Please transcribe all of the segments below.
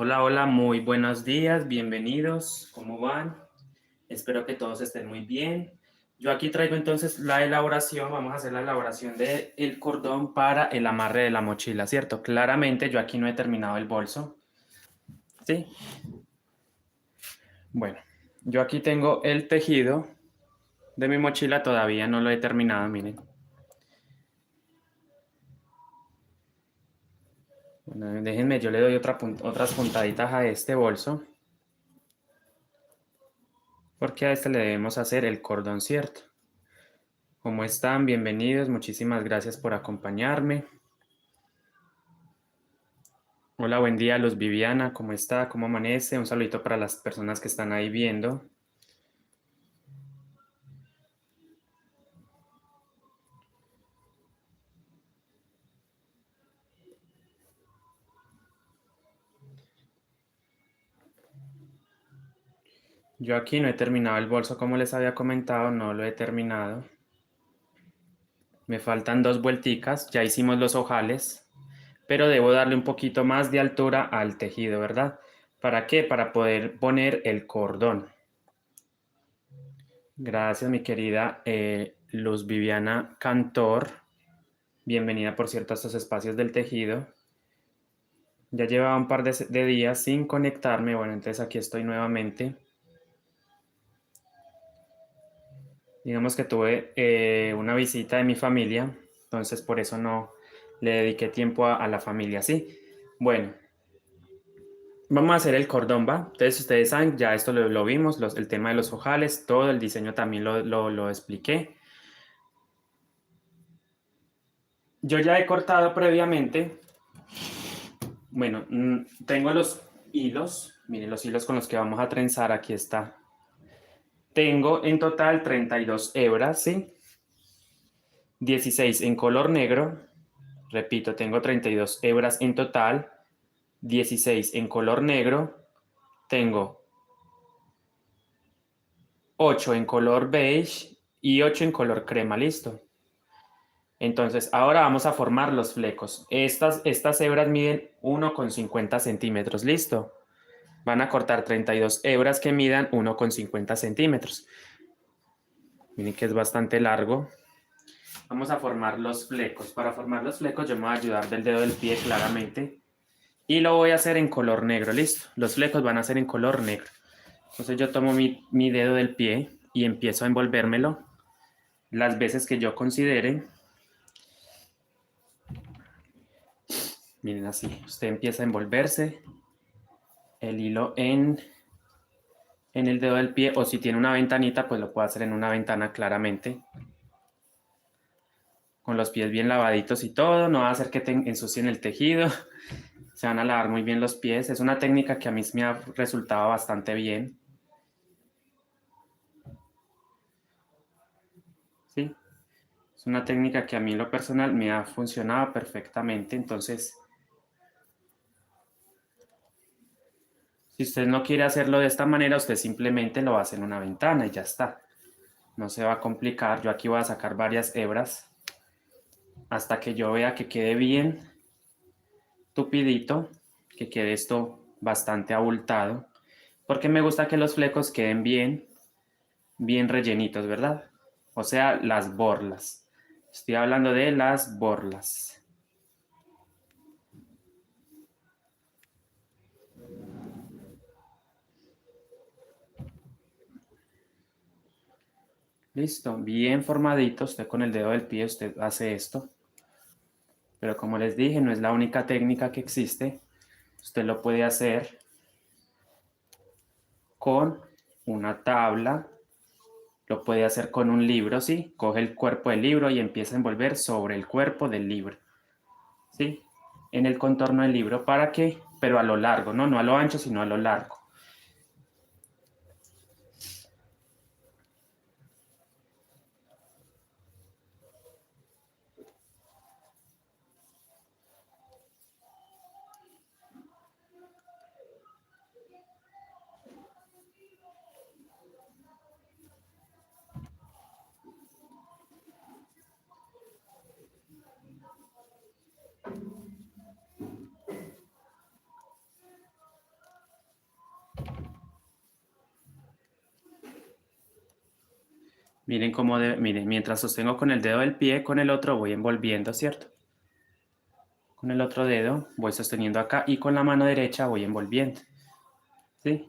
Hola, hola, muy buenos días, bienvenidos, ¿cómo van? Espero que todos estén muy bien. Yo aquí traigo entonces la elaboración, vamos a hacer la elaboración del cordón para el amarre de la mochila, ¿cierto? Claramente yo aquí no he terminado el bolso, ¿sí? Bueno, yo aquí tengo el tejido de mi mochila, todavía no lo he terminado, miren. Bueno, déjenme, yo le doy otras puntaditas a este bolso, porque a este le debemos hacer el cordón, ¿cierto? ¿Cómo están? Bienvenidos. Muchísimas gracias por acompañarme. Hola, buen día, Luz Viviana. ¿Cómo está? ¿Cómo amanece? Un saludito para las personas que están ahí viendo. Yo aquí no he terminado el bolso, como les había comentado, no lo he terminado. Me faltan dos vuelticas, ya hicimos los ojales, pero debo darle un poquito más de altura al tejido, ¿verdad? ¿Para qué? Para poder poner el cordón. Gracias, mi querida Luz Viviana Cantor. Bienvenida, por cierto, a estos espacios del tejido. Ya llevaba un par de días sin conectarme, bueno, entonces aquí estoy nuevamente. Digamos que tuve una visita de mi familia, entonces por eso no le dediqué tiempo a la familia, ¿sí? Bueno, vamos a hacer el cordón, ¿va? Entonces ustedes saben, ya esto lo vimos, el tema de los ojales, todo el diseño también lo expliqué. Yo ya he cortado previamente, bueno, tengo los hilos, miren los hilos con los que vamos a trenzar, aquí está. Tengo en total 32 hebras, ¿sí? 16 en color negro. Repito, tengo 32 hebras en total. 16 en color negro. Tengo 8 en color beige y 8 en color crema. Listo. Entonces, ahora vamos a formar los flecos. Estas hebras miden 1,50 centímetros. Listo. Van a cortar 32 hebras que midan 1,50 centímetros. Miren que es bastante largo. Vamos a formar los flecos. Para formar los flecos yo me voy a ayudar del dedo del pie claramente. Y lo voy a hacer en color negro, listo. Los flecos van a ser en color negro. Entonces yo tomo mi dedo del pie y empiezo a envolvérmelo las veces que yo considere. Miren así, usted empieza a envolverse el hilo en el dedo del pie, o si tiene una ventanita, pues lo puede hacer en una ventana claramente. Con los pies bien lavaditos y todo, no va a hacer que te ensucien el tejido. Se van a lavar muy bien los pies. Es una técnica que a mí me ha resultado bastante bien. ¿Sí? Es una técnica que a mí en lo personal me ha funcionado perfectamente. Entonces, si usted no quiere hacerlo de esta manera, usted simplemente lo hace en una ventana y ya está. No se va a complicar. Yo aquí voy a sacar varias hebras hasta que yo vea que quede bien tupidito, que quede esto bastante abultado, porque me gusta que los flecos queden bien rellenitos, ¿verdad? O sea, las borlas. Estoy hablando de las borlas. Listo, bien formadito. Usted con el dedo del pie, usted hace esto. Pero como les dije, no es la única técnica que existe. Usted lo puede hacer con una tabla, lo puede hacer con un libro, ¿sí? Coge el cuerpo del libro y empieza a envolver sobre el cuerpo del libro, ¿sí? En el contorno del libro, ¿para qué? Pero a lo largo, ¿no? No a lo ancho, sino a lo largo. Miren cómo, miren, mientras sostengo con el dedo del pie, con el otro voy envolviendo, ¿cierto? Con el otro dedo voy sosteniendo acá y con la mano derecha voy envolviendo, ¿sí?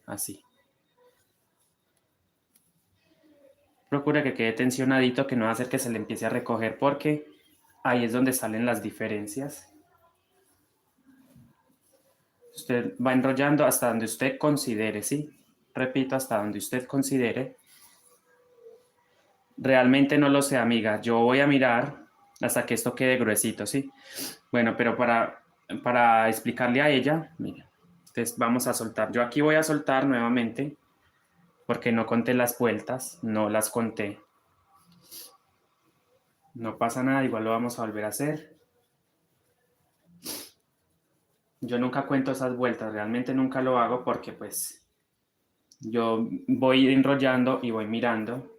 Así. Procura que quede tensionadito, que no va a hacer que se le empiece a recoger porque ahí es donde salen las diferencias. Usted va enrollando hasta donde usted considere, ¿sí? Repito, hasta donde usted considere. Realmente no lo sé, amiga. Yo voy a mirar hasta que esto quede gruesito, ¿sí? Bueno, pero para explicarle a ella, mira, entonces vamos a soltar. Yo aquí voy a soltar nuevamente porque no conté las vueltas, no las conté. No pasa nada, igual lo vamos a volver a hacer. Yo nunca cuento esas vueltas, realmente nunca lo hago porque pues yo voy enrollando y voy mirando.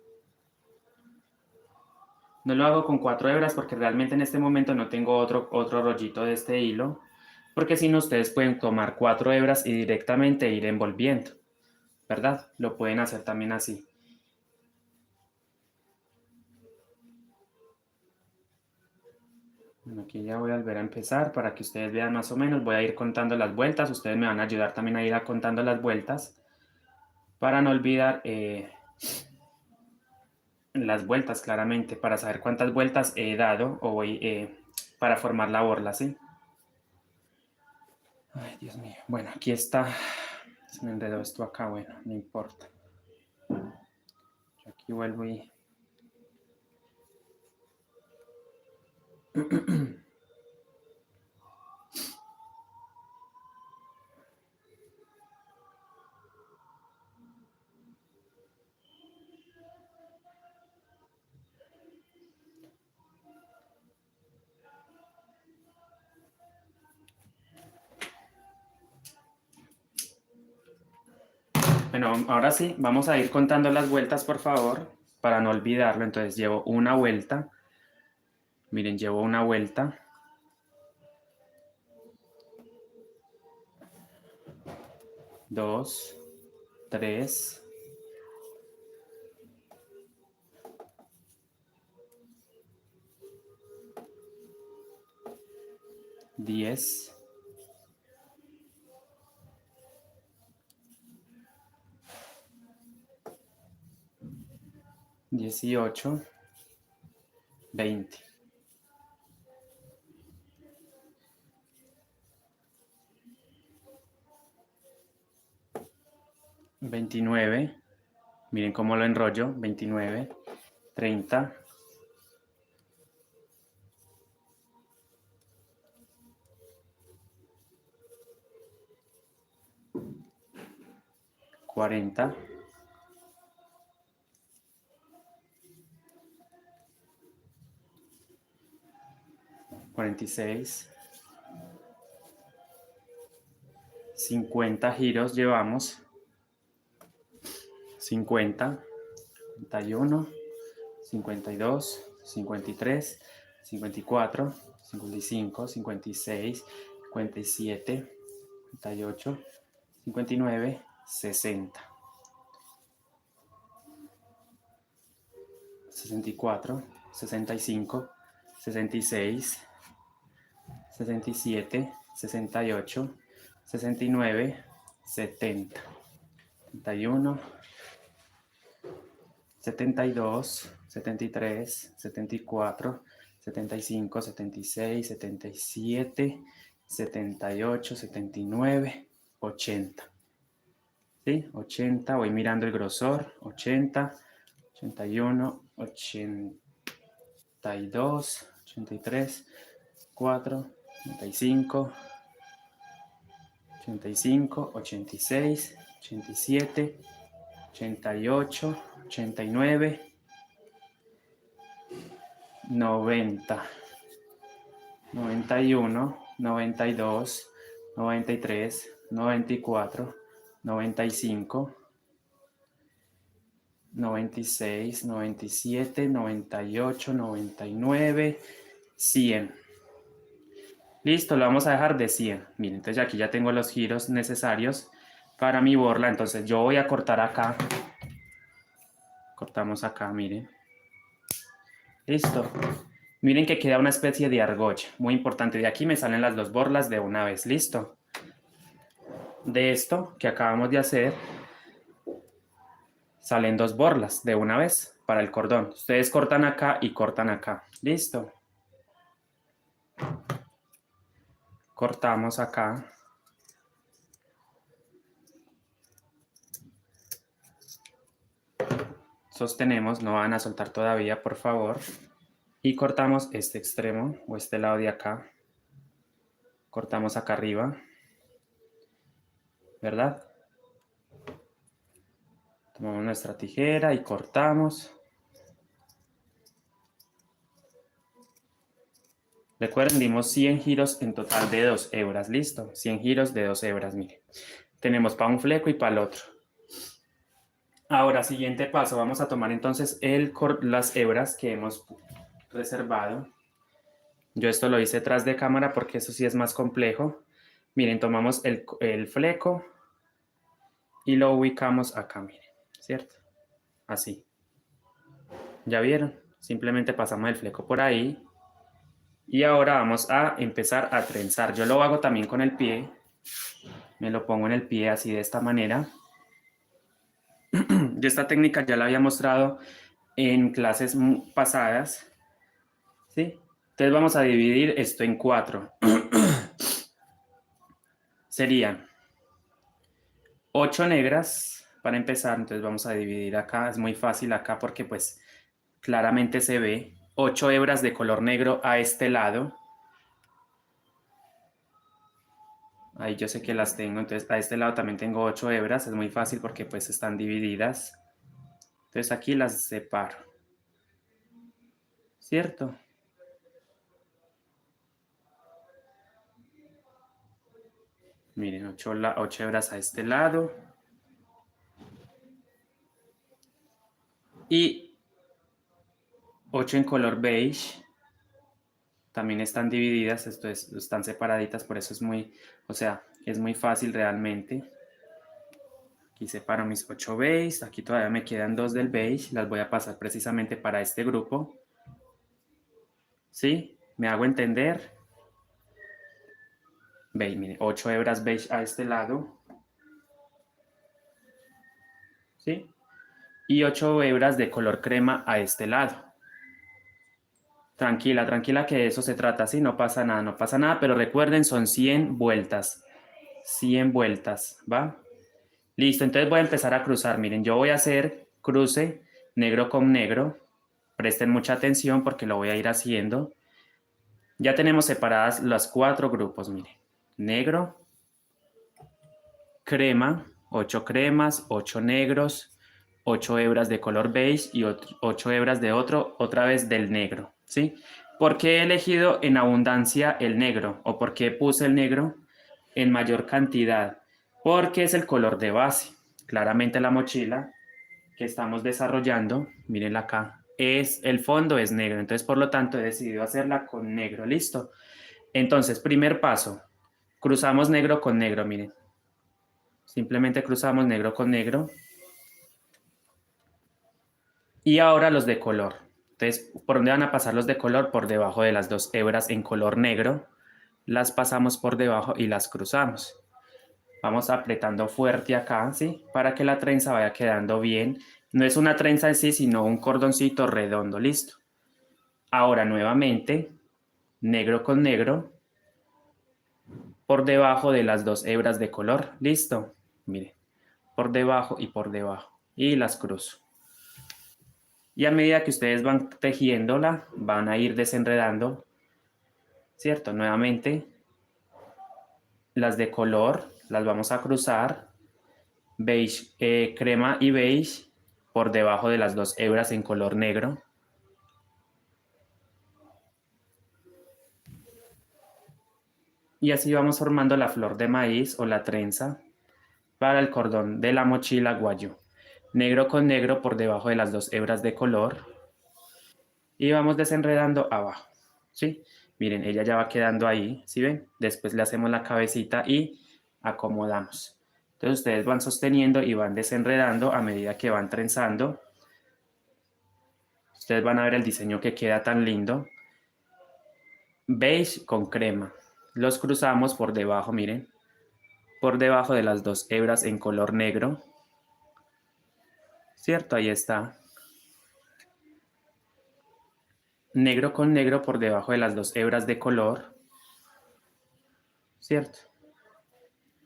No lo hago con 4 hebras porque realmente en este momento no tengo otro rollito de este hilo, porque si no ustedes pueden tomar 4 hebras y directamente ir envolviendo, ¿verdad? Lo pueden hacer también así. Bueno, aquí ya voy a volver a empezar para que ustedes vean más o menos. Voy a ir contando las vueltas. Ustedes me van a ayudar también a ir contando las vueltas para no olvidar las vueltas claramente, para saber cuántas vueltas he dado o voy para formar la borla, ¿sí? Ay, Dios mío. Bueno, aquí está. Se me enredó esto acá. Bueno, no importa. Yo aquí vuelvo y... Bueno, ahora sí, vamos a ir contando las vueltas, por favor, para no olvidarlo. Entonces llevo una vuelta. Miren, llevo una vuelta. 2, 3, 10, 18, 20. 29, miren cómo lo enrollo, 29, 30, 40, 46, 50 giros llevamos, 50, 51, 52, 53, 54, 55, 56, 57, 58, 59, 60, 64, 65, 66, 67, 68, 69, 70, 71, 72, 73, 74, 75, 76, 77, 78, 79, 80. ¿Sí? 80, voy mirando el grosor, 80, 81, 82, 83, 4, 85, 85, 86, 87, 88, 89, 90, 91, 92, 93, 94, 95, 96, 97, 98, 99, 100. Listo, lo vamos a dejar de 100. Miren, entonces aquí ya tengo los giros necesarios para mi borla. Entonces yo voy a cortar acá Cortamos acá, miren. Listo. Miren que queda una especie de argolla. Muy importante. De aquí me salen las dos borlas de una vez. Listo. De esto que acabamos de hacer, salen dos borlas de una vez para el cordón. Ustedes cortan acá y cortan acá. Listo. Cortamos acá. Sostenemos, no van a soltar todavía, por favor. Y cortamos este extremo o este lado de acá. Cortamos acá arriba. ¿Verdad? Tomamos nuestra tijera y cortamos. Recuerden, dimos 100 giros en total de 2 hebras. Listo, 100 giros de 2 hebras, miren. Tenemos para un fleco y para el otro. Ahora, siguiente paso, vamos a tomar entonces las hebras que hemos reservado. Yo esto lo hice tras de cámara porque eso sí es más complejo. Miren, tomamos el fleco y lo ubicamos acá, miren, ¿cierto? Así. ¿Ya vieron? Simplemente pasamos el fleco por ahí. Y ahora vamos a empezar a trenzar. Yo lo hago también con el pie. Me lo pongo en el pie así de esta manera. Yo esta técnica ya la había mostrado en clases pasadas, ¿sí? Entonces vamos a dividir esto en 4. Serían 8 negras para empezar, entonces vamos a dividir acá. Es muy fácil acá porque pues claramente se ve. 8 hebras de color negro a este lado. Ahí yo sé que las tengo, entonces a este lado también tengo 8 hebras. Es muy fácil porque pues están divididas. Entonces aquí las separo. ¿Cierto? Miren, 8 hebras a este lado. Y 8 en color beige. También están divididas, esto es, están separaditas, por eso es muy, o sea, es muy fácil realmente. Aquí separo mis 8 beige, aquí todavía me quedan 2 del beige, las voy a pasar precisamente para este grupo. ¿Sí? ¿Me hago entender? Veis, mire, 8 hebras beige a este lado. ¿Sí? Y 8 hebras de color crema a este lado. Tranquila, tranquila que de eso se trata, ¿sí? No pasa nada, no pasa nada, pero recuerden, son 100 vueltas. 100 vueltas, ¿va? Listo, entonces voy a empezar a cruzar. Miren, yo voy a hacer cruce negro con negro. Presten mucha atención porque lo voy a ir haciendo. Ya tenemos separadas los 4 grupos, miren. Negro, crema, 8 cremas, 8 negros, 8 hebras de color beige y 8 hebras de otra vez del negro, ¿sí? ¿Por qué he elegido en abundancia el negro? ¿O por qué puse el negro en mayor cantidad? Porque es el color de base. Claramente la mochila que estamos desarrollando, mírenla acá, el fondo es negro, entonces por lo tanto he decidido hacerla con negro, listo. Entonces, primer paso, cruzamos negro con negro, miren. Simplemente cruzamos negro con negro. Y ahora los de color. Entonces, ¿por dónde van a pasar los de color? Por debajo de las 2 hebras en color negro. Las pasamos por debajo y las cruzamos. Vamos apretando fuerte acá, ¿sí? Para que la trenza vaya quedando bien. No es una trenza en sí, sino un cordoncito redondo, listo. Ahora nuevamente, negro con negro, por debajo de las 2 hebras de color, listo. Mire, por debajo y por debajo. Y las cruzo. Y a medida que ustedes van tejiéndola, van a ir desenredando, ¿cierto? Nuevamente, las de color las vamos a cruzar, beige, crema y beige, por debajo de las 2 hebras en color negro. Y así vamos formando la flor de maíz o la trenza para el cordón de la mochila guayú. Negro con negro por debajo de las 2 hebras de color. Y vamos desenredando abajo, ¿sí? Miren, ella ya va quedando ahí, ¿sí ven? Después le hacemos la cabecita y acomodamos. Entonces ustedes van sosteniendo y van desenredando a medida que van trenzando. Ustedes van a ver el diseño que queda tan lindo. Beige con crema. Los cruzamos por debajo, miren. Por debajo de las dos hebras en color negro. ¿Cierto? Ahí está. Negro con negro por debajo de las dos hebras de color. ¿Cierto?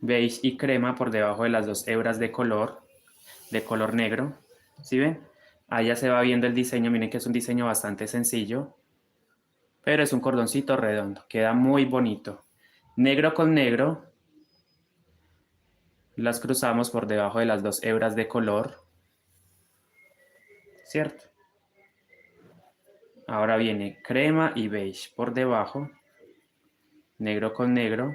Beige y crema por debajo de las dos hebras de color negro. ¿Sí ven? Ahí ya se va viendo el diseño. Miren que es un diseño bastante sencillo. Pero es un cordoncito redondo. Queda muy bonito. Negro con negro. Las cruzamos por debajo de las dos hebras de color. ¿Cierto? Ahora viene crema y beige por debajo. Negro con negro.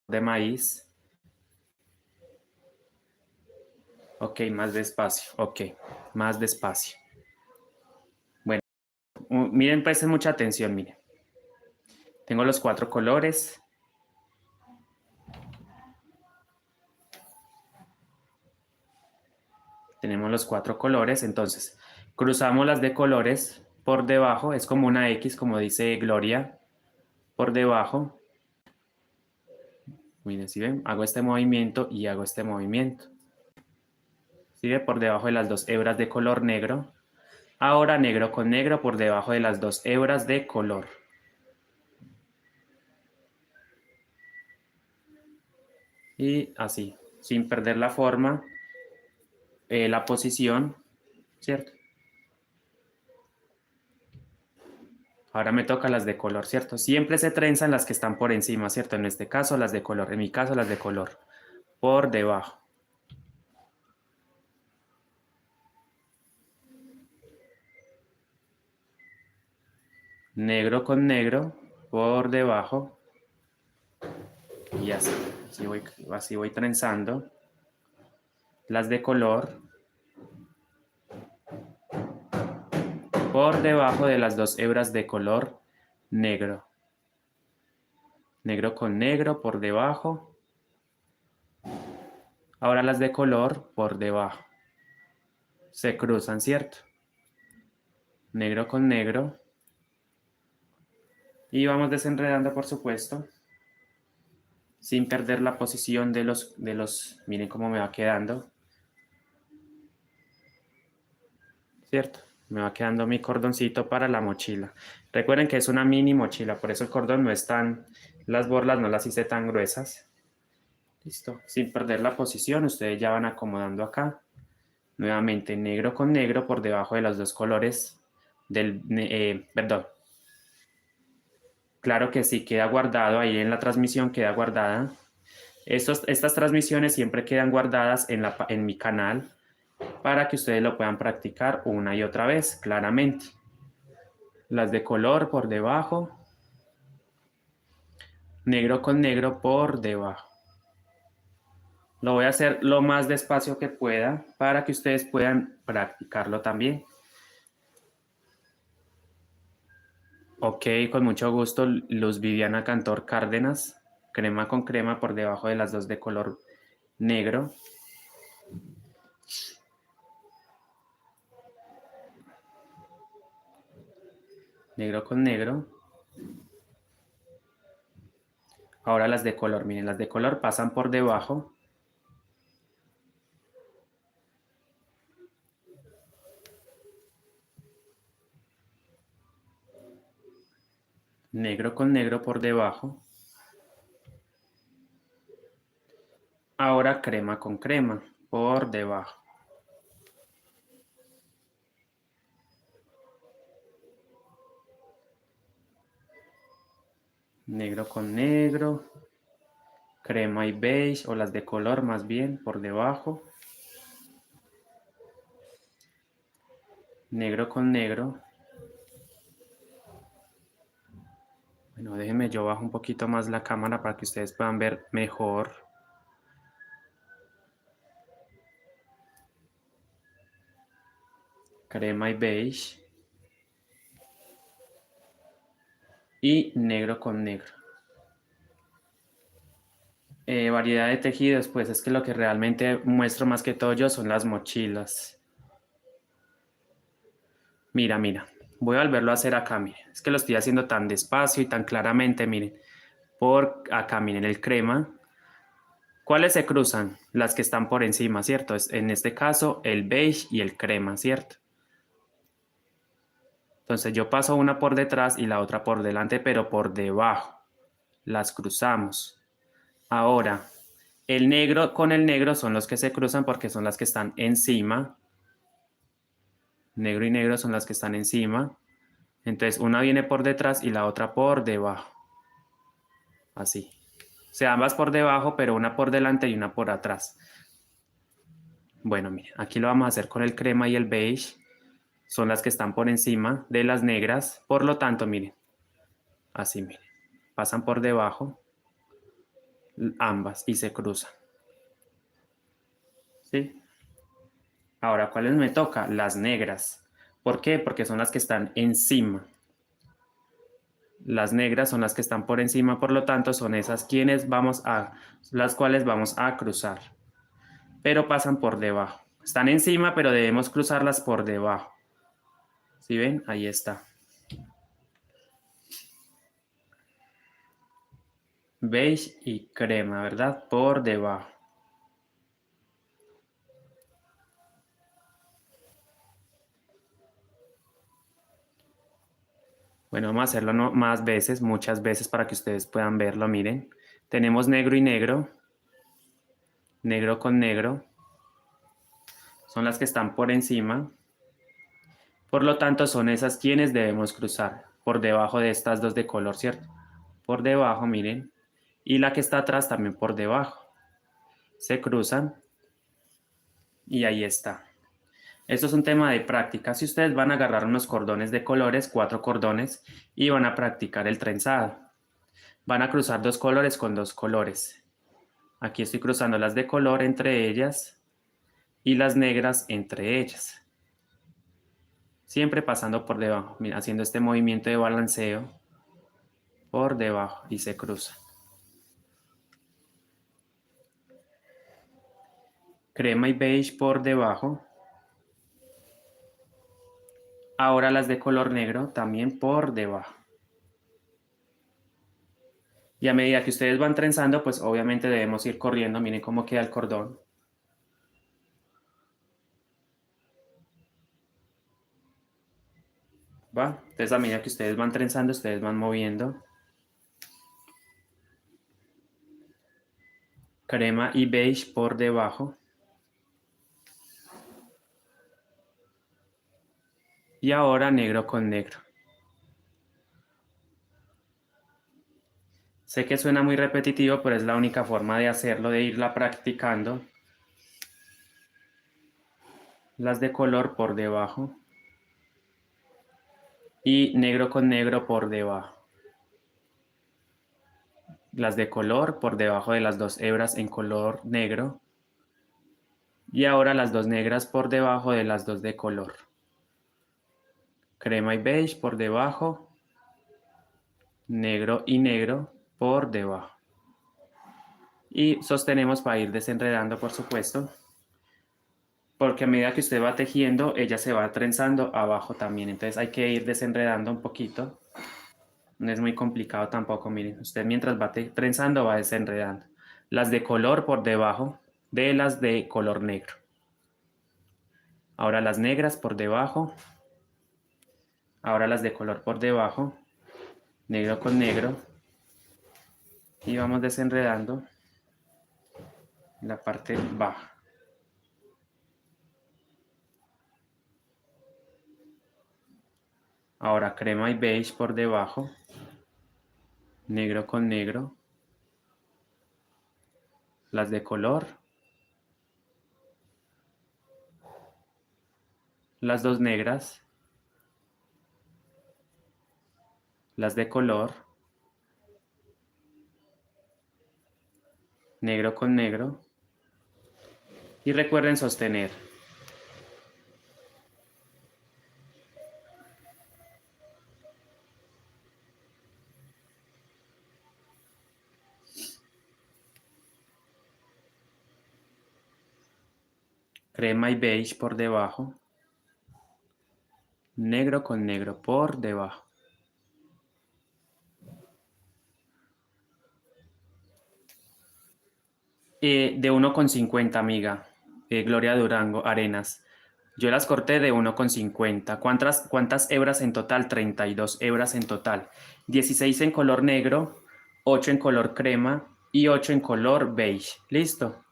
De maíz. Ok, más despacio. Ok, más despacio. Bueno, miren, presten mucha atención, miren. Tengo los 4 colores. Tenemos los 4 colores, entonces cruzamos las de colores por debajo. Es como una X, como dice Gloria, por debajo. Miren, si ven, hago este movimiento y hago este movimiento. ¿Sí ven? Por debajo de las dos hebras de color negro. Ahora negro con negro por debajo de las dos hebras de color. Y así, sin perder la forma, la posición, ¿cierto? Ahora me toca las de color, ¿cierto? Siempre se trenzan las que están por encima, ¿cierto? En este caso las de color, en mi caso las de color, por debajo. Negro con negro por debajo. Y así, así voy trenzando. Las de color por debajo de las dos hebras de color negro. Negro con negro por debajo. Ahora las de color por debajo. Se cruzan, ¿cierto? Negro con negro. Y vamos desenredando, por supuesto, sin perder la posición de los, miren cómo me va quedando, ¿cierto? Me va quedando mi cordoncito para la mochila. Recuerden que es una mini mochila, por eso el cordón no es tan, las borlas no las hice tan gruesas. Listo, sin perder la posición, ustedes ya van acomodando acá. Nuevamente negro con negro por debajo de los dos colores perdón. Claro que sí, queda guardado ahí en la transmisión, queda guardada. Estas transmisiones siempre quedan guardadas en mi canal para que ustedes lo puedan practicar una y otra vez, claramente. Las de color por debajo, negro con negro por debajo. Lo voy a hacer lo más despacio que pueda para que ustedes puedan practicarlo también. Ok, con mucho gusto, Luz Viviana Cantor Cárdenas, crema con crema por debajo de las dos de color negro. Negro con negro. Ahora las de color, miren, las de color pasan por debajo. Negro con negro por debajo. Ahora crema con crema por debajo. Negro con negro. Crema y beige, o las de color más bien, por debajo. Negro con negro. Bueno, déjenme yo bajo un poquito más la cámara para que ustedes puedan ver mejor. Crema y beige. Y negro con negro. Variedad de tejidos, pues es que lo que realmente muestro más que todo yo son las mochilas. Mira, mira, voy a volverlo a hacer acá, miren. Es que lo estoy haciendo tan despacio y tan claramente, miren. Por acá, miren, el crema. ¿Cuáles se cruzan? Las que están por encima, ¿cierto? Es, en este caso, el beige y el crema, ¿cierto? Entonces yo paso una por detrás y la otra por delante, pero por debajo. Las cruzamos. Ahora, el negro con el negro son los que se cruzan porque son las que están encima. Negro y negro son las que están encima. Entonces una viene por detrás y la otra por debajo. Así. O sea, ambas por debajo, pero una por delante y una por atrás. Bueno, mire, aquí lo vamos a hacer con el crema y el beige. Son las que están por encima de las negras. Por lo tanto, miren, así, miren. Pasan por debajo ambas y se cruzan. ¿Sí? Ahora, ¿cuáles me toca? Las negras. ¿Por qué? Porque son las que están encima. Las negras son las que están por encima, por lo tanto, son esas las cuales vamos a cruzar. Pero pasan por debajo. Están encima, pero debemos cruzarlas por debajo. ¿Sí ven? Ahí está. Beige y crema, ¿verdad? Por debajo. Bueno, vamos a hacerlo más veces, muchas veces para que ustedes puedan verlo. Miren, tenemos negro y negro, negro con negro. Son las que están por encima. Por lo tanto, son esas quienes debemos cruzar por debajo de estas dos de color, ¿cierto? Por debajo, miren. Y la que está atrás también por debajo. Se cruzan y ahí está. Esto es un tema de práctica. Si ustedes van a agarrar unos cordones de colores, 4 cordones, y van a practicar el trenzado. Van a cruzar dos colores con dos colores. Aquí estoy cruzando las de color entre ellas y las negras entre ellas. Siempre pasando por debajo, mira, haciendo este movimiento de balanceo por debajo y se cruza. Crema y beige por debajo. Ahora las de color negro también por debajo. Y a medida que ustedes van trenzando, pues obviamente debemos ir corriendo. Miren cómo queda el cordón. ¿Va? Entonces a medida que ustedes van trenzando, ustedes van moviendo. Crema y beige por debajo. Y ahora negro con negro. Sé que suena muy repetitivo, pero es la única forma de hacerlo, de irla practicando. Las de color por debajo. Y negro con negro por debajo. Las de color por debajo de las dos hebras en color negro. Y ahora las dos negras por debajo de las dos de color. Crema y beige por debajo. Negro y negro por debajo. Y sostenemos para ir desenredando, por supuesto. Porque a medida que usted va tejiendo, ella se va trenzando abajo también. Entonces hay que ir desenredando un poquito. No es muy complicado tampoco, miren. Usted mientras va trenzando va desenredando. Las de color por debajo de las de color negro. Ahora las negras por debajo. Ahora las de color por debajo. Negro con negro. Y vamos desenredando la parte baja. Ahora crema y beige por debajo. Negro con negro. Las de color. Las dos negras. Las de color. Negro con negro. Y recuerden sostener. crema y beige por debajo, negro con negro por debajo. De 1,50, amiga. Gloria Durango, Arenas. Yo las corté de 1,50. ¿Cuántas hebras en total? 32 hebras en total. 16 en color negro, 8 en color crema y 8 en color beige. ¿Listo?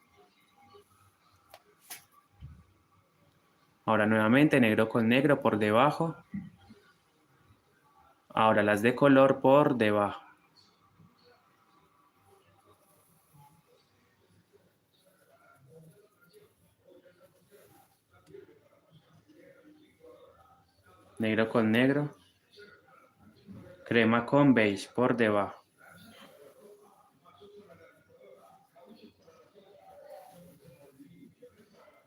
Ahora nuevamente negro con negro por debajo. Ahora las de color por debajo. Negro con negro. Crema con beige por debajo.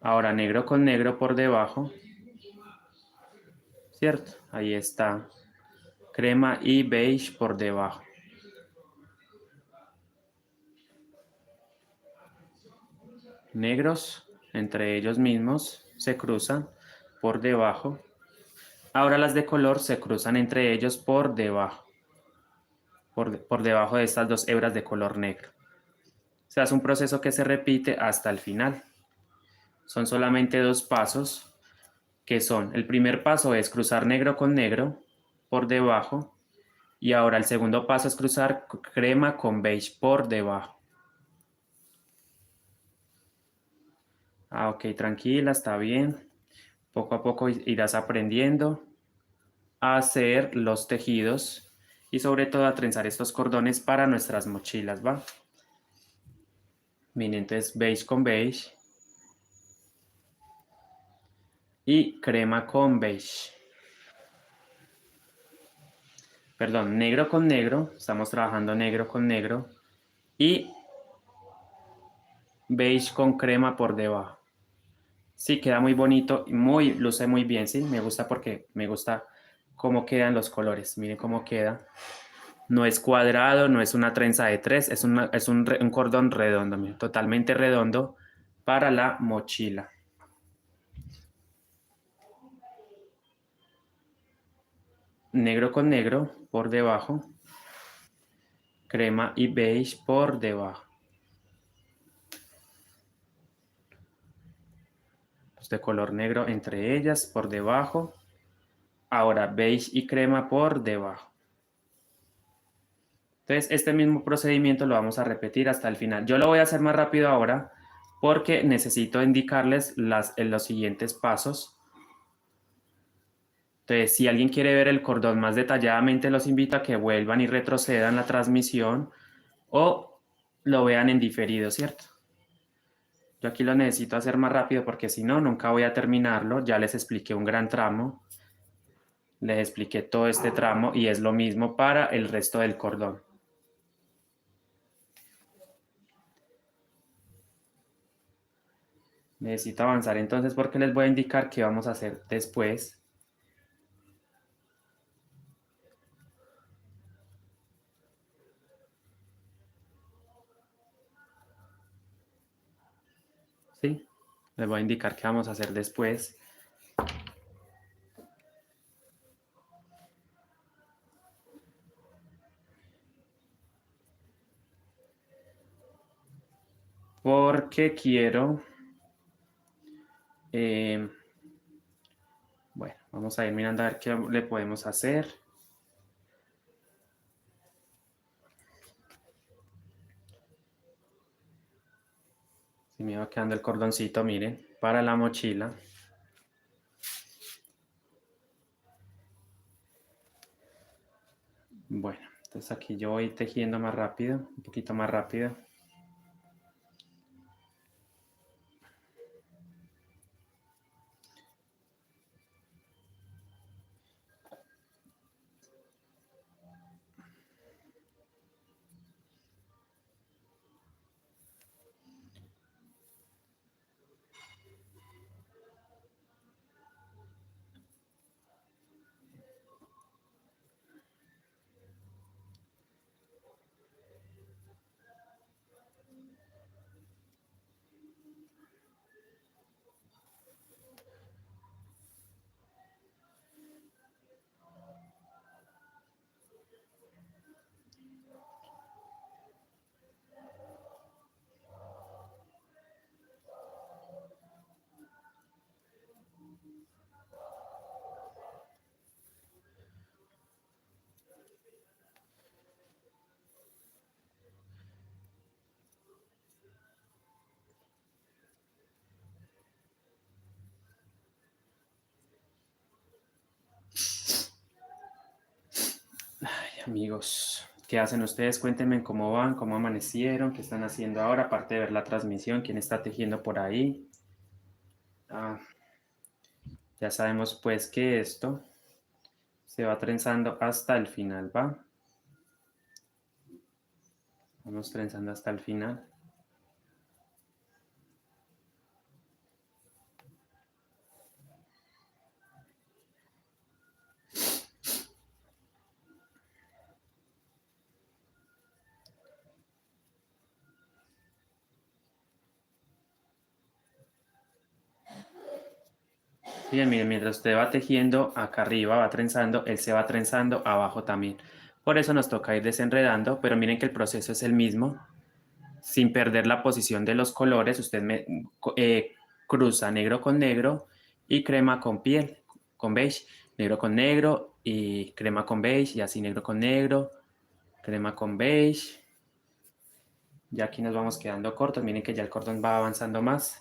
Ahora negro con negro por debajo. ¿Cierto? Ahí está. Crema y beige por debajo. Negros entre ellos mismos se cruzan por debajo. Ahora las de color se cruzan entre ellos por debajo. Por debajo de estas dos hebras de color negro. O sea, es un proceso que se repite hasta el final. Son solamente dos pasos que son, el primer paso es cruzar negro con negro por debajo y ahora el segundo paso es cruzar crema con beige por debajo. Ok, tranquila, está bien. Poco a poco irás aprendiendo a hacer los tejidos y sobre todo a trenzar estos cordones para nuestras mochilas, ¿va? Miren, entonces beige con beige y crema con beige. Perdón, negro con negro, estamos trabajando negro con negro y beige con crema por debajo. Sí, queda muy bonito, luce muy bien, sí, me gusta porque me gusta cómo quedan los colores, miren cómo queda. No es cuadrado, no es una trenza de tres, es un cordón redondo, miren, totalmente redondo para la mochila. Negro con negro por debajo, crema y beige por debajo. Los de color negro entre ellas por debajo. Ahora beige y crema por debajo. Entonces, este mismo procedimiento lo vamos a repetir hasta el final. Yo lo voy a hacer más rápido ahora porque necesito indicarles los siguientes pasos. Entonces, si alguien quiere ver el cordón más detalladamente, los invito a que vuelvan y retrocedan la transmisión o lo vean en diferido, ¿cierto? Yo aquí lo necesito hacer más rápido porque si no, nunca voy a terminarlo. Ya les expliqué un gran tramo. Les expliqué todo este tramo y es lo mismo para el resto del cordón. Necesito avanzar entonces porque les voy a indicar qué vamos a hacer después. ¿Sí? Les voy a indicar qué vamos a hacer después. Porque quiero... bueno, vamos a ir mirando a ver qué le podemos hacer. Si me va quedando el cordoncito, miren, para la mochila. Bueno, entonces aquí yo voy tejiendo más rápido, un poquito más rápido. Amigos, ¿qué hacen ustedes? Cuéntenme cómo van, cómo amanecieron, qué están haciendo ahora, aparte de ver la transmisión, quién está tejiendo por ahí. Ya sabemos pues que esto se va trenzando hasta el final, ¿va? Vamos trenzando hasta el final. Bien, miren, mientras usted va tejiendo acá arriba, va trenzando, él se va trenzando abajo también. Por eso nos toca ir desenredando, pero miren que el proceso es el mismo. Sin perder la posición de los colores, usted cruza negro con negro y crema con piel, con beige, negro con negro y crema con beige, y así negro con negro, crema con beige. Ya aquí nos vamos quedando cortos, miren que ya el cordón va avanzando más.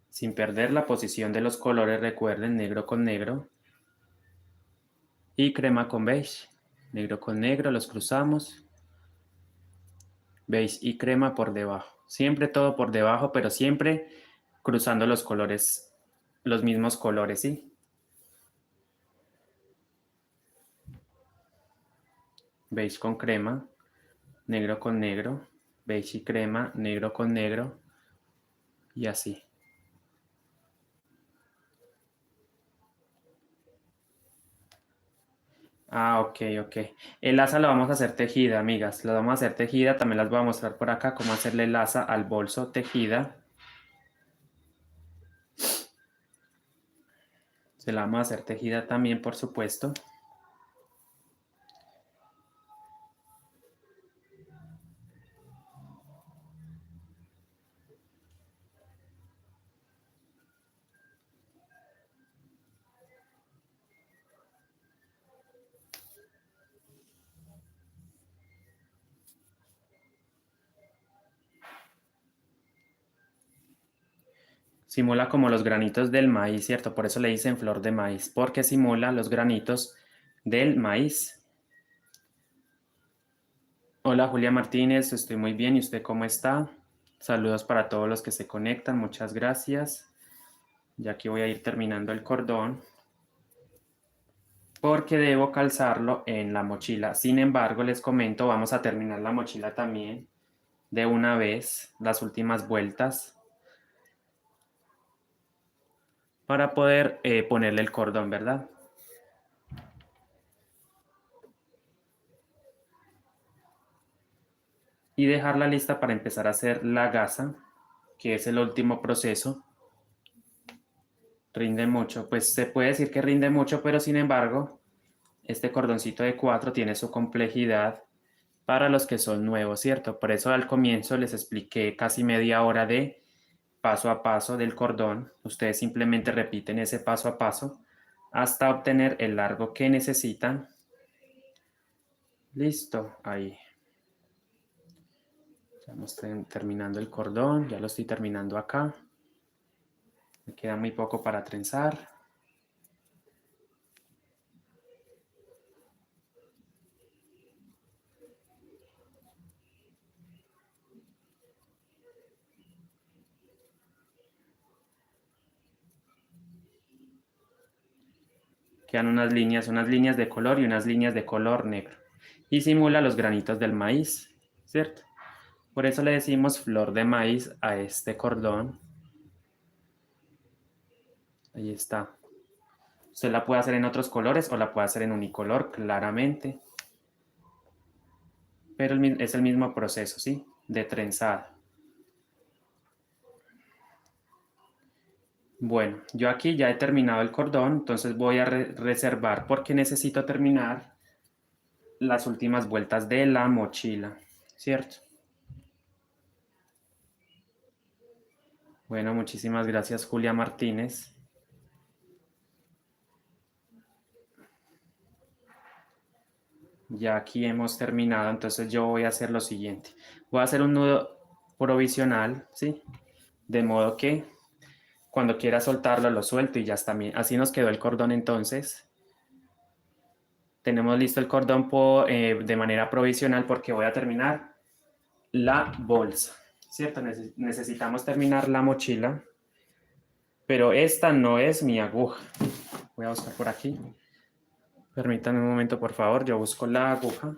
Sin perder la posición de los colores, recuerden negro con negro y crema con beige. Negro con negro, los cruzamos. Beige y crema por debajo. Siempre todo por debajo, pero siempre cruzando los colores, los mismos colores, ¿sí? Beige con crema, negro con negro, beige y crema, negro con negro y así. Ah, ok, ok. El asa lo vamos a hacer tejida, amigas. Lo vamos a hacer tejida. También las voy a mostrar por acá cómo hacerle el asa al bolso tejida. Se la vamos a hacer tejida también, por supuesto. Simula como los granitos del maíz, ¿cierto? Por eso le dicen flor de maíz, porque simula los granitos del maíz. Hola Julia Martínez, estoy muy bien. ¿Y usted cómo está? Saludos para todos los que se conectan, muchas gracias. Ya aquí voy a ir terminando el cordón porque debo calzarlo en la mochila. Sin embargo, les comento, vamos a terminar la mochila también de una vez, las últimas vueltas, para poder ponerle el cordón, ¿verdad? Y dejarla lista para empezar a hacer la gasa, que es el último proceso. Rinde mucho, pues se puede decir que rinde mucho, pero sin embargo, este cordoncito de 4 tiene su complejidad para los que son nuevos, ¿cierto? Por eso al comienzo les expliqué casi media hora de paso a paso del cordón. Ustedes simplemente repiten ese paso a paso hasta obtener el largo que necesitan. Listo, ahí. Ya estoy terminando el cordón, ya lo estoy terminando acá. Me queda muy poco para trenzar. Quedan unas líneas de color y unas líneas de color negro. Y simula los granitos del maíz, ¿cierto? Por eso le decimos flor de maíz a este cordón. Ahí está. Usted la puede hacer en otros colores o la puede hacer en unicolor, claramente. Pero es el mismo proceso, ¿sí? De trenzado. Bueno, yo aquí ya he terminado el cordón, entonces voy a reservar porque necesito terminar las últimas vueltas de la mochila, ¿cierto? Bueno, muchísimas gracias, Julia Martínez. Ya aquí hemos terminado, entonces yo voy a hacer lo siguiente. Voy a hacer un nudo provisional, ¿sí? de modo que cuando quiera soltarlo lo suelto y ya está bien. Así nos quedó el cordón entonces. Tenemos listo el cordón de manera provisional porque voy a terminar la bolsa, ¿cierto? Necesitamos terminar la mochila, pero esta no es mi aguja. Voy a buscar por aquí. Permítanme un momento, por favor. Yo busco la aguja.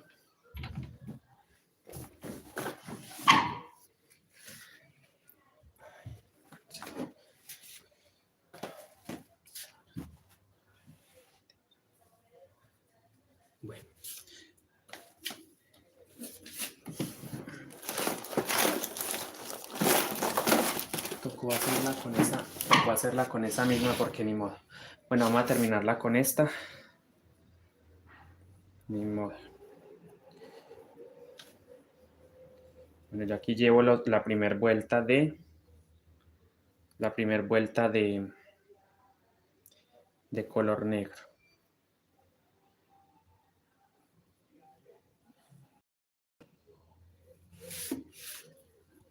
Bueno. Tocó hacerla con esa misma porque ni modo. Bueno, vamos a terminarla con esta. Ni modo. Bueno, yo aquí llevo la primera vuelta de color negro.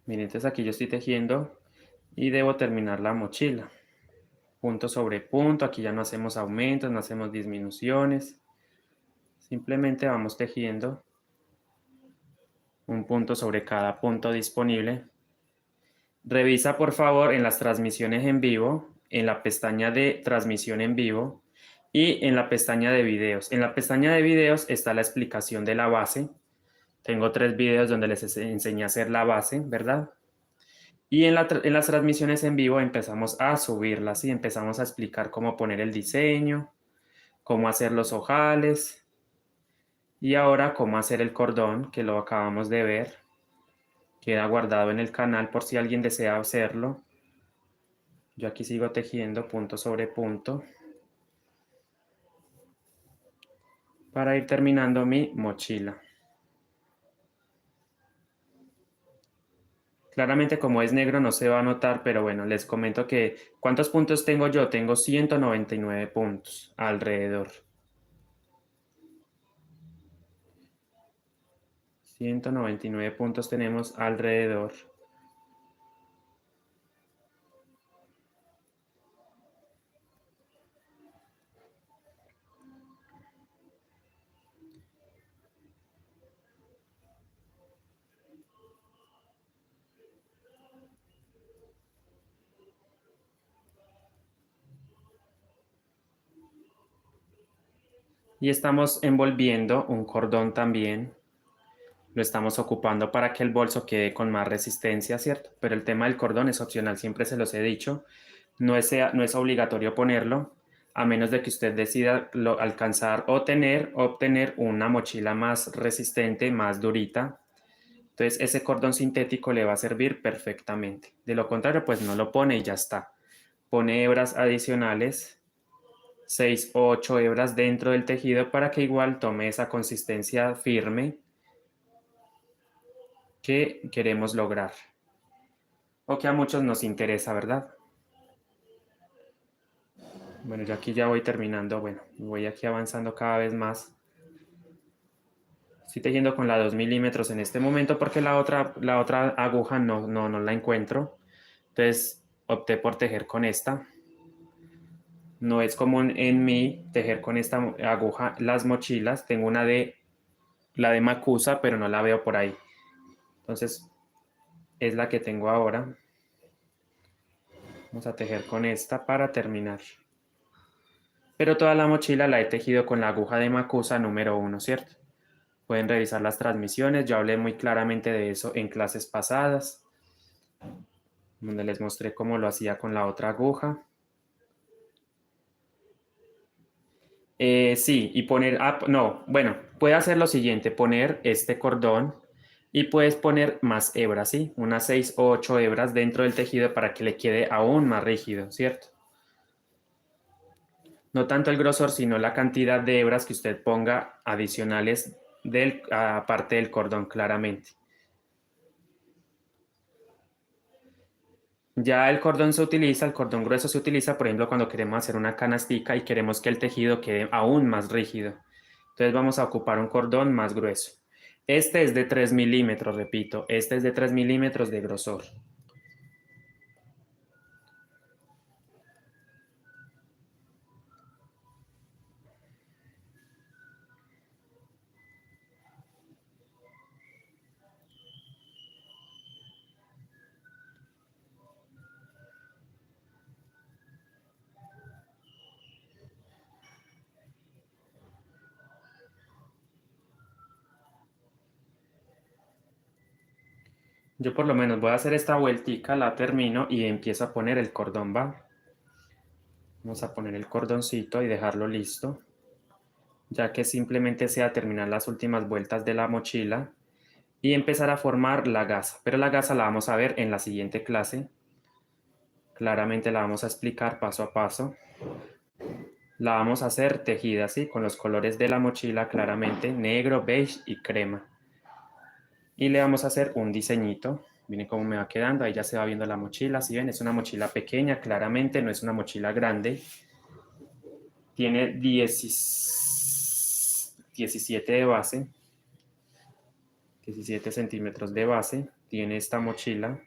Miren, entonces aquí yo estoy tejiendo y debo terminar la mochila. Punto sobre punto, aquí ya no hacemos aumentos, no hacemos disminuciones. Simplemente vamos tejiendo un punto sobre cada punto disponible. Revisa por favor en las transmisiones en vivo, en la pestaña de transmisión en vivo y en la pestaña de videos. En la pestaña de videos está la explicación de la base. Tengo 3 videos donde les enseñé a hacer la base, ¿verdad? Y en las transmisiones en vivo empezamos a subirlas y empezamos a explicar cómo poner el diseño, cómo hacer los ojales y ahora cómo hacer el cordón, que lo acabamos de ver. Queda guardado en el canal por si alguien desea hacerlo. Yo aquí sigo tejiendo punto sobre punto para ir terminando mi mochila. Claramente como es negro no se va a notar, pero bueno, les comento que ¿cuántos puntos tengo yo? Tengo 199 puntos alrededor. 199 puntos tenemos alrededor. Y estamos envolviendo un cordón también. Lo estamos ocupando para que el bolso quede con más resistencia, ¿cierto? Pero el tema del cordón es opcional, siempre se los he dicho. No es obligatorio ponerlo, a menos de que usted decida alcanzar o obtener una mochila más resistente, más durita. Entonces ese cordón sintético le va a servir perfectamente. De lo contrario, pues no lo pone y ya está. Pone hebras adicionales, 6 o 8 hebras dentro del tejido para que igual tome esa consistencia firme que queremos lograr o que a muchos nos interesa, ¿verdad? Bueno, yo aquí ya voy terminando, bueno, voy aquí avanzando cada vez más. Estoy tejiendo con la 2 milímetros en este momento porque la otra aguja no la encuentro. Entonces opté por tejer con esta. No es común en mí tejer con esta aguja las mochilas. Tengo la de Macusa, pero no la veo por ahí. Entonces es la que tengo ahora. Vamos a tejer con esta para terminar. Pero toda la mochila la he tejido con la aguja de Macusa número 1, ¿cierto? Pueden revisar las transmisiones, yo hablé muy claramente de eso en clases pasadas, donde les mostré cómo lo hacía con la otra aguja. Sí, y poner, puede hacer lo siguiente, poner este cordón y puedes poner más hebras, ¿sí? Unas 6 o 8 hebras dentro del tejido para que le quede aún más rígido, ¿cierto? No tanto el grosor, sino la cantidad de hebras que usted ponga adicionales aparte del cordón, claramente. Ya el cordón el cordón grueso se utiliza, por ejemplo, cuando queremos hacer una canastica y queremos que el tejido quede aún más rígido. Entonces vamos a ocupar un cordón más grueso. Este es de 3 milímetros, repito, este es de 3 milímetros de grosor. Yo por lo menos voy a hacer esta vueltica, la termino y empiezo a poner el cordón, ¿va? Vamos a poner el cordoncito y dejarlo listo, ya que simplemente sea terminar las últimas vueltas de la mochila y empezar a formar la gasa. Pero la gasa la vamos a ver en la siguiente clase. Claramente la vamos a explicar paso a paso. La vamos a hacer tejida, ¿sí? Con los colores de la mochila claramente, negro, beige y crema. Y le vamos a hacer un diseñito. Miren cómo me va quedando. Ahí ya se va viendo la mochila. Si ven, es una mochila pequeña, claramente, no es una mochila grande. Tiene 17 de base, 17 centímetros de base. Tiene esta mochila.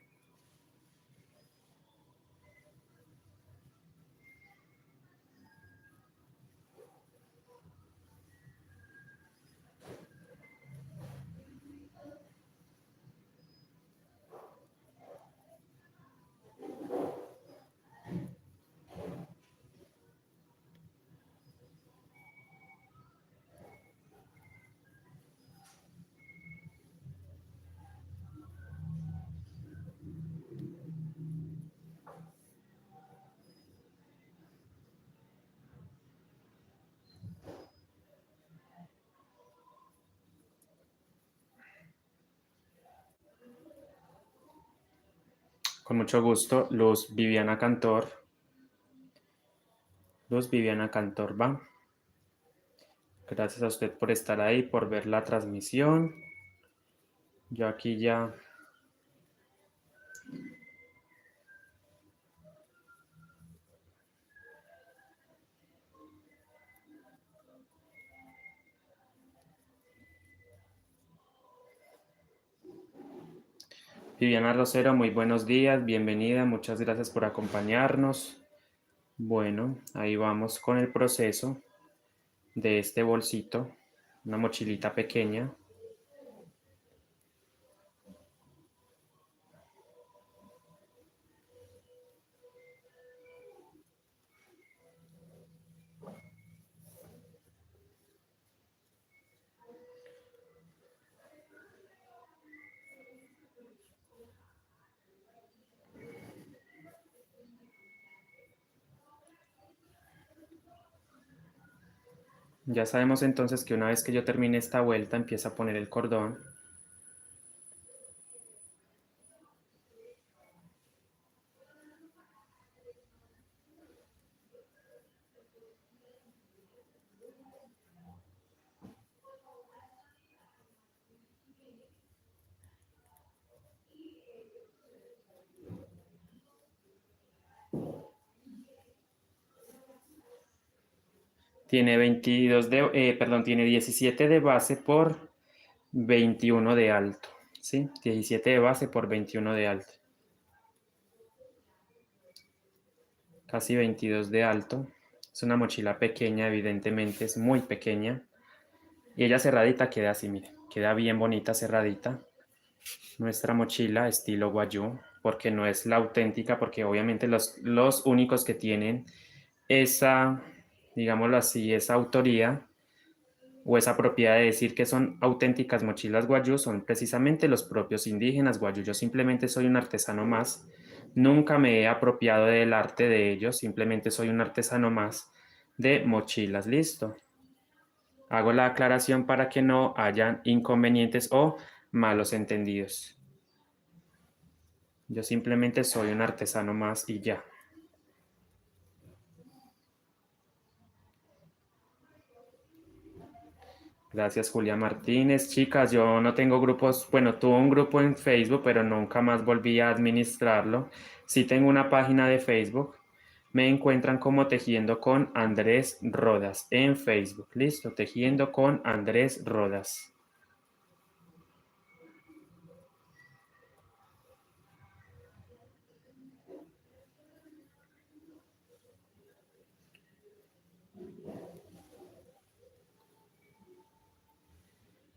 Con mucho gusto, Luz Viviana Cantor. Luz Viviana Cantor, va. Gracias a usted por estar ahí, por ver la transmisión. Yo aquí ya... Viviana Rosero, muy buenos días, bienvenida, muchas gracias por acompañarnos. Bueno, ahí vamos con el proceso de este bolsito, una mochilita pequeña. Ya sabemos entonces que una vez que yo termine esta vuelta, empiezo a poner el cordón. Tiene 22 de, perdón, tiene 17 de base por 21 de alto, ¿sí? 17 de base por 21 de alto. Casi 22 de alto. Es una mochila pequeña, evidentemente, es muy pequeña. Y ella cerradita queda así, mire, queda bien bonita cerradita. Nuestra mochila estilo Guayú, porque no es la auténtica, porque obviamente los únicos que tienen esa, digámoslo así, esa autoría o esa propiedad de decir que son auténticas mochilas Guayú son precisamente los propios indígenas Guayú. Yo simplemente soy un artesano más. Nunca me he apropiado del arte de ellos, simplemente soy un artesano más de mochilas. Listo. Hago la aclaración para que no hayan inconvenientes o malos entendidos. Yo simplemente soy un artesano más y ya. Gracias, Julia Martínez. Chicas, yo no tengo grupos, bueno, tuve un grupo en Facebook, pero nunca más volví a administrarlo. Sí tengo una página de Facebook. Me encuentran como Tejiendo con Andrés Rodas en Facebook. Listo, Tejiendo con Andrés Rodas.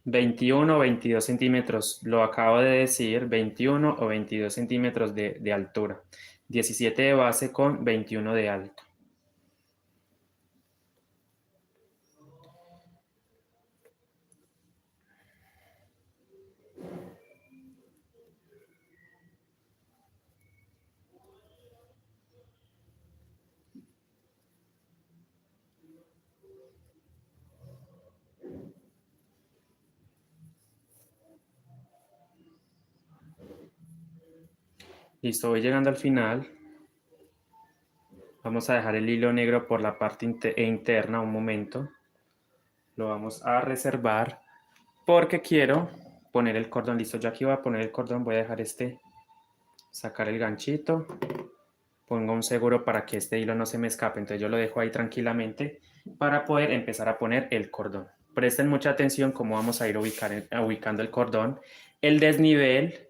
21 o 22 centímetros, lo acabo de decir, 21 o 22 centímetros de altura. 17 de base con 21 de alto. Listo, voy llegando al final. Vamos a dejar el hilo negro por la parte interna un momento. Lo vamos a reservar porque quiero poner el cordón. Listo, yo aquí voy a poner el cordón. Voy a dejar sacar el ganchito. Pongo un seguro para que este hilo no se me escape. Entonces yo lo dejo ahí tranquilamente para poder empezar a poner el cordón. Presten mucha atención cómo vamos a ir ubicando el cordón. El desnivel,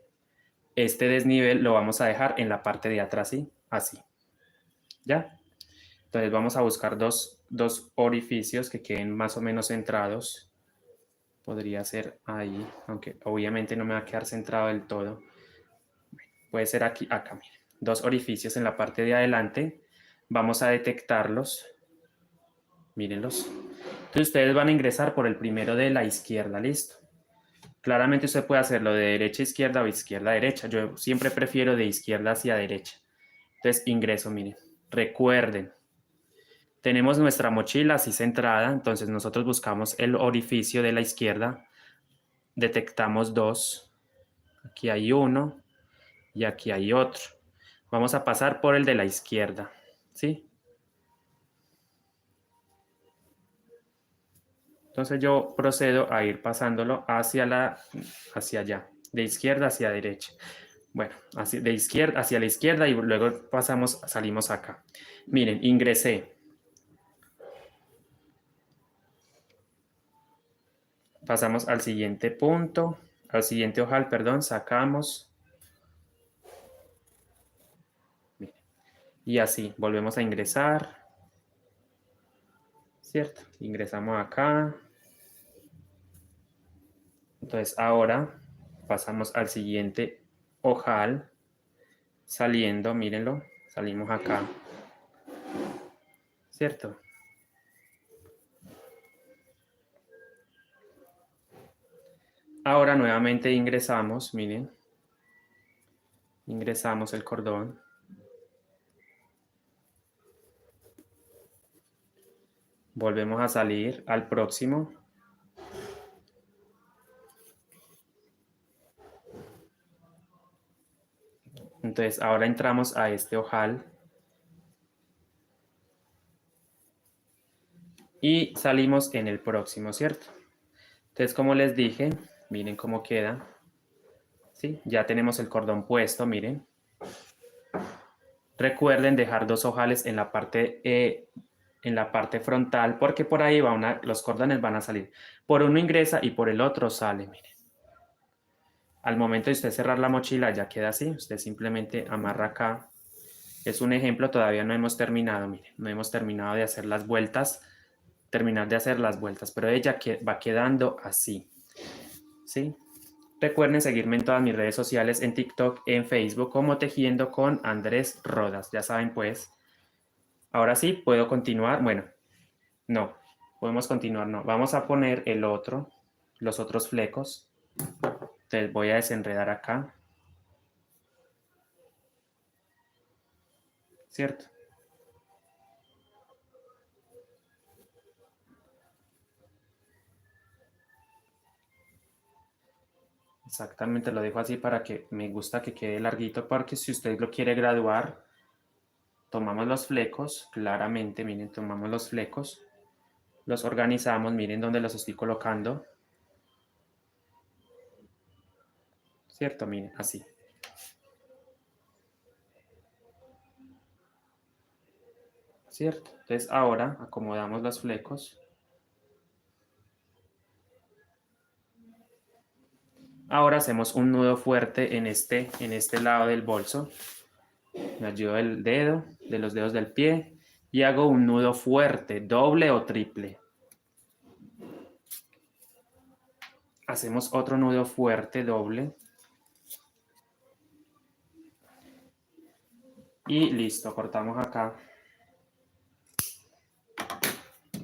este desnivel lo vamos a dejar en la parte de atrás, ¿sí? Así. ¿Ya? Entonces vamos a buscar dos orificios que queden más o menos centrados. Podría ser ahí, aunque obviamente no me va a quedar centrado del todo. Puede ser aquí, acá, miren. Dos orificios en la parte de adelante. Vamos a detectarlos. Mírenlos. Entonces ustedes van a ingresar por el primero de la izquierda, ¿listo? Claramente usted puede hacerlo de derecha a izquierda o izquierda a derecha. Yo siempre prefiero de izquierda hacia derecha. Entonces ingreso, miren. Recuerden, tenemos nuestra mochila así centrada, entonces nosotros buscamos el orificio de la izquierda, detectamos dos, aquí hay uno y aquí hay otro. Vamos a pasar por el de la izquierda, ¿sí? Entonces yo procedo a ir pasándolo hacia allá, de izquierda hacia derecha. Bueno, así, de izquierda hacia la izquierda y luego salimos acá. Miren, ingresé. Pasamos al siguiente punto, al siguiente ojal, perdón, sacamos. Miren, y así, volvemos a ingresar. ¿Cierto? Ingresamos acá. Entonces ahora pasamos al siguiente ojal, saliendo, mírenlo, salimos acá. ¿Cierto? Ahora nuevamente ingresamos, miren. Ingresamos el cordón. Volvemos a salir al próximo. Entonces ahora entramos a este ojal. Y salimos en el próximo, ¿cierto? Entonces, como les dije, miren cómo queda. ¿Sí? Ya tenemos el cordón puesto, miren. Recuerden dejar dos ojales en la parte frontal porque por ahí los cordones van a salir. Por uno ingresa y por el otro sale, miren. Al momento de usted cerrar la mochila ya queda así. Usted simplemente amarra acá. Es un ejemplo, todavía no hemos terminado, miren. No hemos terminado de hacer las vueltas, pero ella va quedando así. ¿Sí? Recuerden seguirme en todas mis redes sociales, en TikTok, en Facebook, como Tejiendo con Andrés Rodas. Ya saben, pues. Ahora sí, puedo continuar. Bueno, no, podemos continuar, no. Vamos a poner los otros flecos. Entonces voy a desenredar acá. ¿Cierto? Exactamente, lo dejo así para que me gusta que quede larguito, porque si usted lo quiere graduar, tomamos los flecos, claramente, miren, tomamos los flecos, los organizamos, miren dónde los estoy colocando. ¿Cierto? Miren, así. ¿Cierto? Entonces ahora acomodamos los flecos. Ahora hacemos un nudo fuerte en este lado del bolso. Me ayudo el dedo, de los dedos del pie, y hago un nudo fuerte, doble o triple. Hacemos otro nudo fuerte, doble. Y listo, cortamos acá.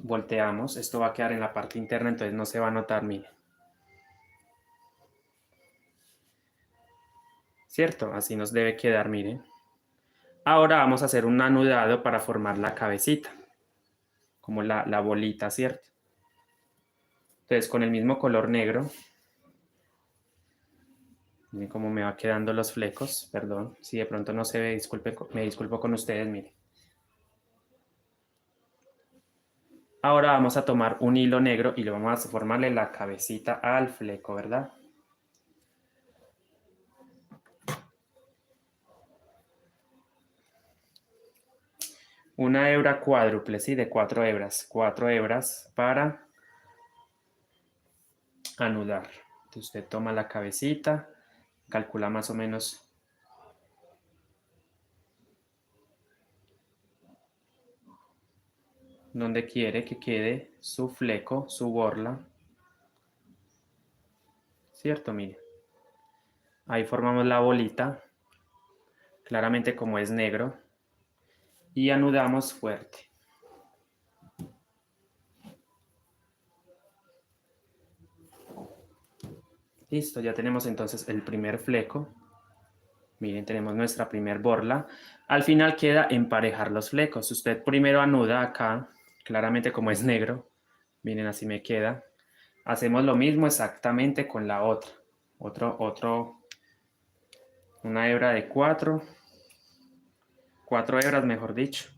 Volteamos, esto va a quedar en la parte interna, entonces no se va a notar, miren. ¿Cierto? Así nos debe quedar, miren. Ahora vamos a hacer un anudado para formar la cabecita, como la bolita, ¿cierto? Entonces con el mismo color negro, Miren cómo me va quedando los flecos, perdón. Si de pronto no se ve, me disculpo con ustedes, miren. Ahora vamos a tomar un hilo negro y le vamos a formarle la cabecita al fleco, ¿verdad? Una hebra cuádruple, ¿sí? De 4 hebras. 4 hebras para anudar. Entonces usted toma la cabecita, calcula más o menos donde quiere que quede su fleco, su borla. ¿Cierto? Mire. Ahí formamos la bolita, claramente como es negro, y anudamos fuerte. Listo, ya tenemos entonces el primer fleco. Miren, tenemos nuestra primer borla. Al final queda emparejar los flecos. Usted primero anuda acá, claramente como es negro. Miren, así me queda. Hacemos lo mismo exactamente con la otra. Una hebra de 4 hebras, mejor dicho.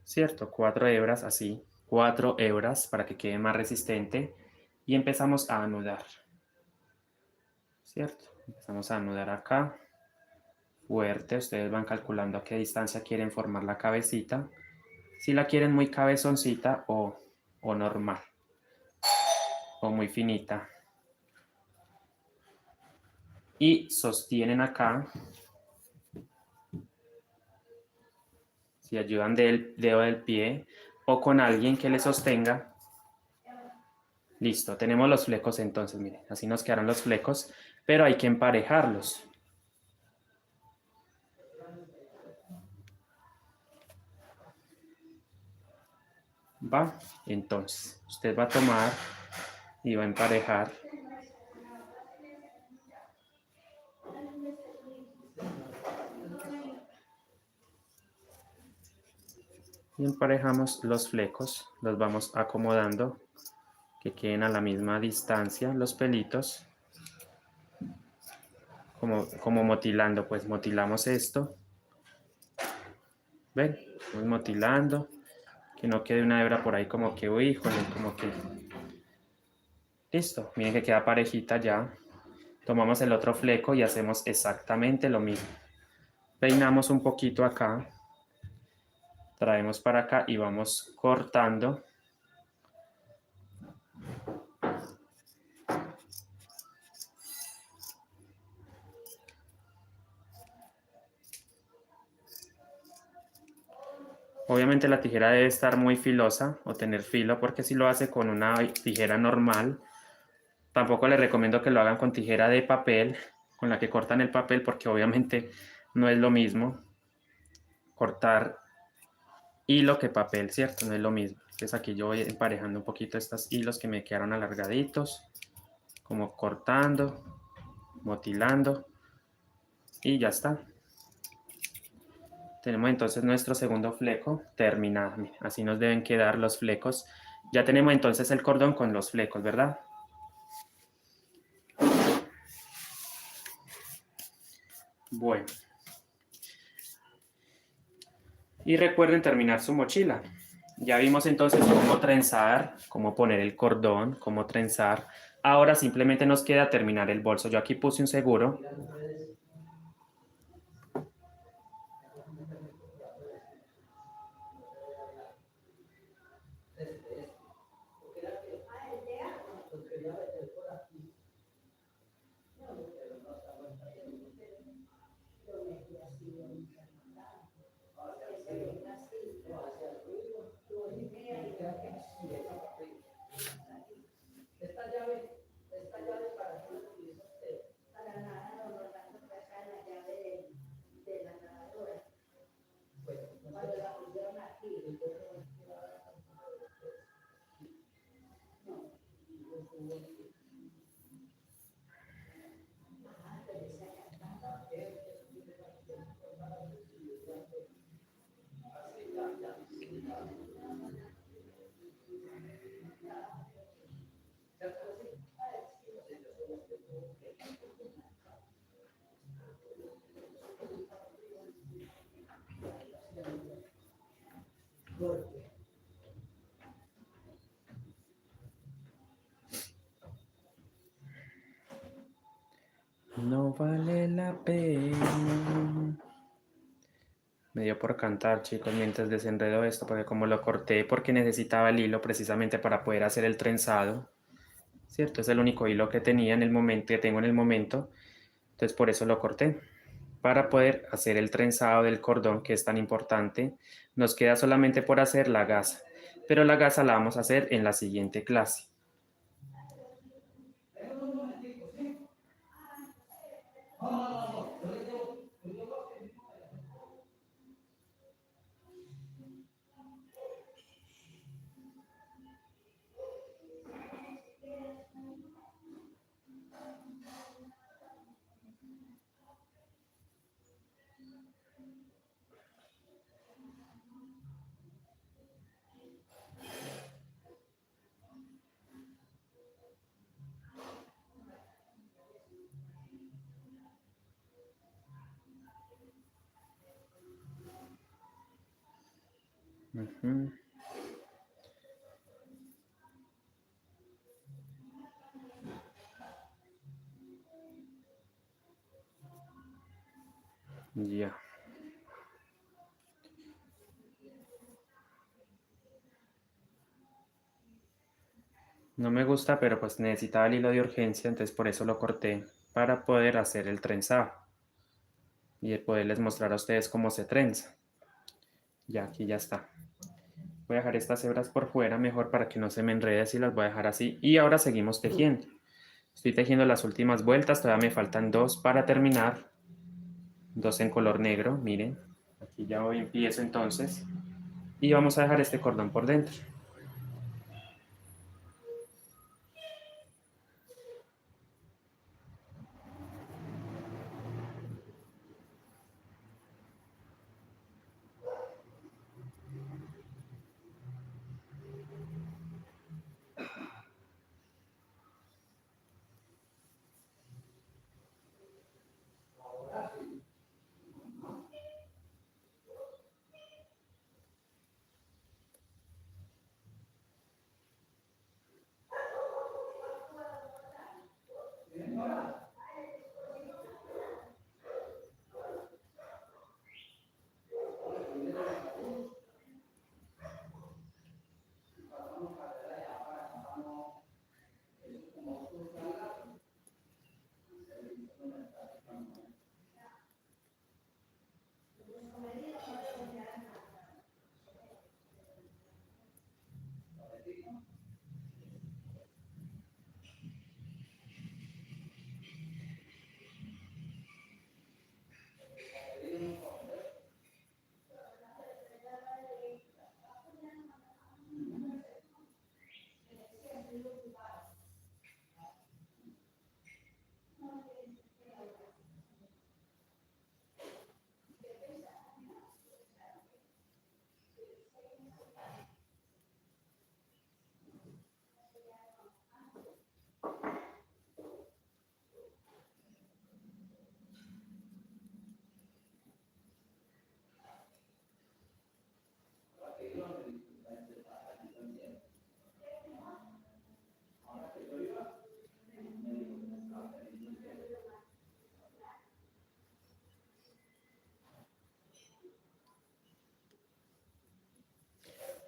¿Cierto? 4 hebras, así. 4 hebras para que quede más resistente. Y empezamos a anudar. ¿Cierto? Empezamos a anudar acá. Fuerte, ustedes van calculando a qué distancia quieren formar la cabecita. Si la quieren muy cabezoncita o normal. O muy finita. Y sostienen acá. Si ayudan del dedo del pie o con alguien que le sostenga. Listo, tenemos los flecos entonces, miren, así nos quedaron los flecos, pero hay que emparejarlos. ¿Va? Entonces, usted va a tomar y va a emparejar. Y emparejamos los flecos, los vamos acomodando, que queden a la misma distancia los pelitos. Como motilando, pues motilamos esto. ¿Ven? Vamos motilando. Que no quede una hebra por ahí como que, uy, híjole, como que... Listo, miren que queda parejita ya. Tomamos el otro fleco y hacemos exactamente lo mismo. Peinamos un poquito acá. Traemos para acá y vamos cortando. Obviamente la tijera debe estar muy filosa o tener filo, porque si lo hace con una tijera normal, tampoco les recomiendo que lo hagan con tijera de papel, con la que cortan el papel, porque obviamente no es lo mismo cortar hilo que papel, ¿cierto? No es lo mismo. Entonces aquí yo voy emparejando un poquito estos hilos que me quedaron alargaditos, como cortando, motilando, y ya está. Tenemos entonces nuestro segundo fleco terminado. Mira, así nos deben quedar los flecos. Ya tenemos entonces el cordón con los flecos, ¿verdad? Bueno. Y recuerden terminar su mochila. Ya vimos entonces cómo trenzar, cómo poner el cordón, cómo trenzar. Ahora simplemente nos queda terminar el bolso. Yo aquí puse un seguro. No vale la pena. Me dio por cantar, chicos, mientras desenredo esto, porque como lo corté porque necesitaba el hilo precisamente para poder hacer el trenzado, ¿cierto? Es el único hilo que tenía en el momento, que tengo en el momento, entonces por eso lo corté. Para poder hacer el trenzado del cordón, que es tan importante, nos queda solamente por hacer la gasa, pero la gasa la vamos a hacer en la siguiente clase. Uh-huh. Ya. No me gusta, pero pues necesitaba el hilo de urgencia, entonces por eso lo corté, para poder hacer el trenzado y poderles mostrar a ustedes cómo se trenza. Ya, aquí ya está. Voy a dejar estas hebras por fuera mejor para que no se me enrede, así las voy a dejar así. Y ahora seguimos tejiendo. Estoy tejiendo las últimas vueltas, todavía me faltan 2 para terminar. 2 en color negro, miren. Aquí ya hoy empiezo entonces. Y vamos a dejar este cordón por dentro.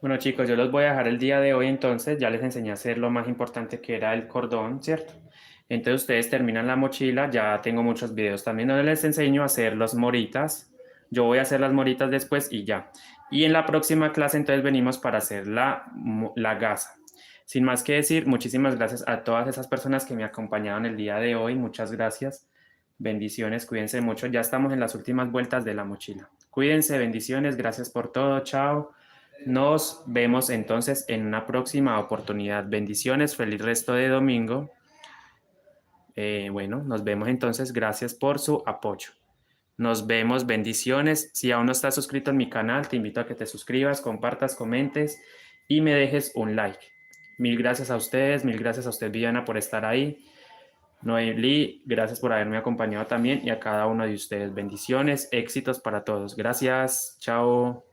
Bueno chicos, yo los voy a dejar el día de hoy entonces, ya les enseñé a hacer lo más importante que era el cordón, ¿cierto? Entonces ustedes terminan la mochila, ya tengo muchos videos también donde les enseño a hacer las moritas. Yo voy a hacer las moritas después y ya. Y en la próxima clase entonces venimos para hacer la gasa. Sin más que decir, muchísimas gracias a todas esas personas que me acompañaron el día de hoy, muchas gracias. Bendiciones, cuídense mucho, ya estamos en las últimas vueltas de la mochila. Cuídense, bendiciones, gracias por todo, chao. Nos vemos entonces en una próxima oportunidad. Bendiciones, feliz resto de domingo. Bueno, nos vemos entonces. Gracias por su apoyo. Nos vemos, bendiciones. Si aún no estás suscrito en mi canal, te invito a que te suscribas, compartas, comentes y me dejes un like. Mil gracias a ustedes, mil gracias a usted, Viviana, por estar ahí. Noelí, gracias por haberme acompañado también y a cada uno de ustedes. Bendiciones, éxitos para todos. Gracias, chao.